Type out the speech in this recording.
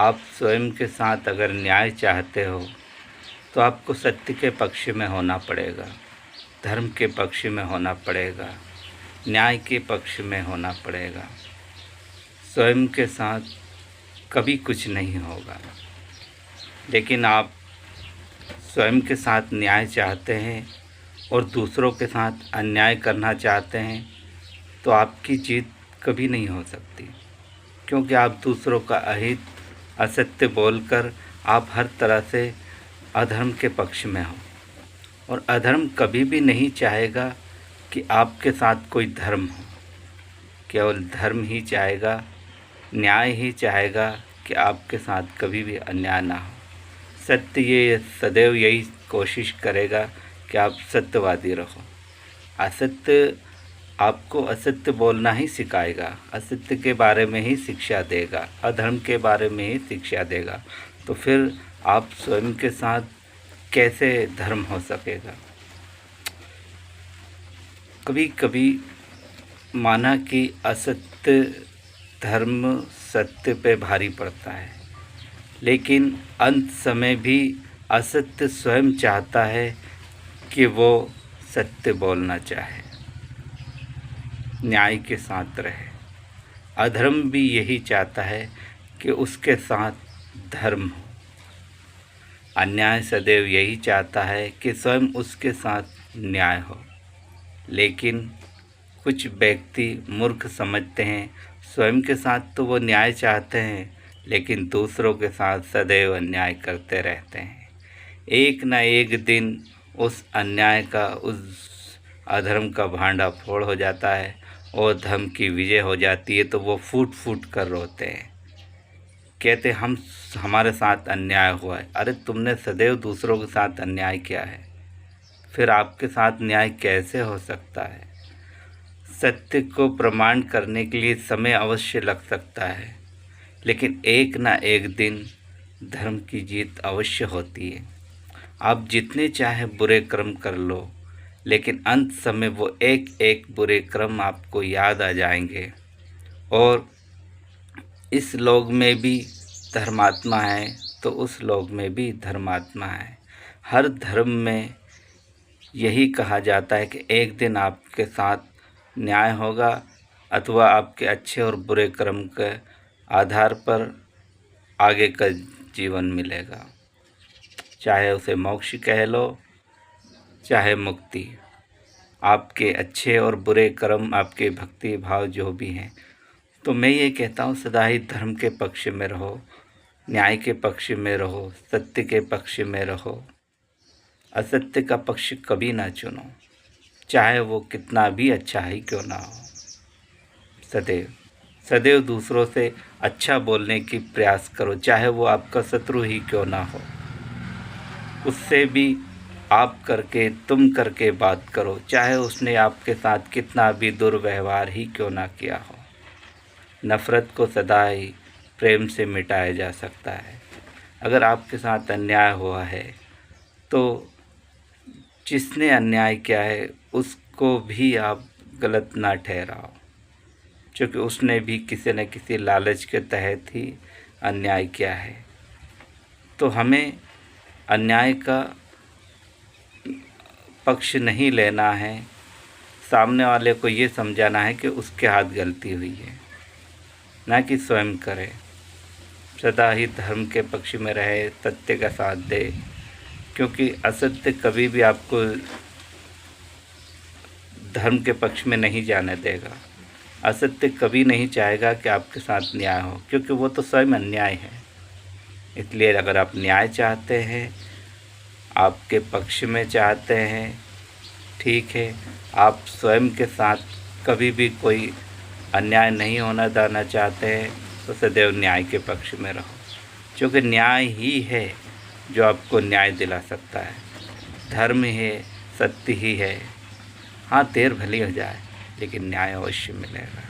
आप स्वयं के साथ अगर न्याय चाहते हो तो आपको सत्य के पक्ष में होना पड़ेगा, धर्म के पक्ष में होना पड़ेगा, न्याय के पक्ष में होना पड़ेगा। स्वयं के साथ कभी कुछ नहीं होगा। लेकिन आप स्वयं के साथ न्याय चाहते हैं और दूसरों के साथ अन्याय करना चाहते हैं तो आपकी जीत कभी नहीं हो सकती, क्योंकि आप दूसरों का अहित असत्य बोलकर आप हर तरह से अधर्म के पक्ष में हो। और अधर्म कभी भी नहीं चाहेगा कि आपके साथ कोई धर्म हो, केवल धर्म ही चाहेगा, न्याय ही चाहेगा कि आपके साथ कभी भी अन्याय ना हो। सत्य ये सदैव यही कोशिश करेगा कि आप सत्यवादी रहो। असत्य आपको असत्य बोलना ही सिखाएगा, असत्य के बारे में ही शिक्षा देगा, अधर्म के बारे में ही शिक्षा देगा। तो फिर आप स्वयं के साथ कैसे धर्म हो सकेगा। कभी कभी माना कि असत्य धर्म सत्य पे भारी पड़ता है, लेकिन अंत समय भी असत्य स्वयं चाहता है कि वो सत्य बोलना चाहे, न्याय के साथ रहे। अधर्म भी यही चाहता है कि उसके साथ धर्म हो। अन्याय सदैव यही चाहता है कि स्वयं उसके साथ न्याय हो। लेकिन कुछ व्यक्ति मूर्ख समझते हैं, स्वयं के साथ तो वो न्याय चाहते हैं, लेकिन दूसरों के साथ सदैव अन्याय करते रहते हैं। एक न एक दिन उस अन्याय का, उस अधर्म का भांडा फोड़ हो जाता है और धर्म की विजय हो जाती है। तो वो फूट फूट कर रोते हैं, कहते हमारे साथ अन्याय हुआ है। अरे तुमने सदैव दूसरों के साथ अन्याय किया है, फिर आपके साथ न्याय कैसे हो सकता है। सत्य को प्रमाण करने के लिए समय अवश्य लग सकता है, लेकिन एक ना एक दिन धर्म की जीत अवश्य होती है। आप जितने चाहे बुरे कर्म कर लो, लेकिन अंत समय वो एक एक बुरे कर्म आपको याद आ जाएंगे। और इस लोक में भी धर्मात्मा है तो उस लोक में भी धर्मात्मा है। हर धर्म में यही कहा जाता है कि एक दिन आपके साथ न्याय होगा, अथवा आपके अच्छे और बुरे कर्म के आधार पर आगे का जीवन मिलेगा, चाहे उसे मोक्ष कह लो चाहे मुक्ति। आपके अच्छे और बुरे कर्म, आपके भक्ति भाव जो भी हैं। तो मैं ये कहता हूँ सदा ही धर्म के पक्ष में रहो, न्याय के पक्ष में रहो, सत्य के पक्ष में रहो। असत्य का पक्ष कभी ना चुनो, चाहे वो कितना भी अच्छा ही क्यों ना हो। सदैव सदैव दूसरों से अच्छा बोलने की प्रयास करो, चाहे वो आपका शत्रु ही क्यों ना हो। उससे भी आप करके तुम करके बात करो, चाहे उसने आपके साथ कितना भी दुर्व्यवहार ही क्यों ना किया हो। नफ़रत को सदा ही प्रेम से मिटाया जा सकता है। अगर आपके साथ अन्याय हुआ है तो जिसने अन्याय किया है उसको भी आप गलत ना ठहराओ, क्योंकि उसने भी किसी न किसी लालच के तहत ही अन्याय किया है। तो हमें अन्याय का पक्ष नहीं लेना है, सामने वाले को ये समझाना है कि उसके हाथ गलती हुई है, ना कि स्वयं करे। सदा ही धर्म के पक्ष में रहे, सत्य का साथ दे, क्योंकि असत्य कभी भी आपको धर्म के पक्ष में नहीं जाने देगा। असत्य कभी नहीं चाहेगा कि आपके साथ न्याय हो, क्योंकि वो तो स्वयं अन्याय है। इसलिए अगर आप न्याय चाहते हैं, आपके पक्ष में चाहते हैं, ठीक है, आप स्वयं के साथ कभी भी कोई अन्याय नहीं होना देना चाहते हैं, तो सदैव न्याय के पक्ष में रहो, क्योंकि न्याय ही है जो आपको न्याय दिला सकता है। धर्म है, सत्य ही है। हाँ, देर भली हो जाए, लेकिन न्याय अवश्य मिलेगा।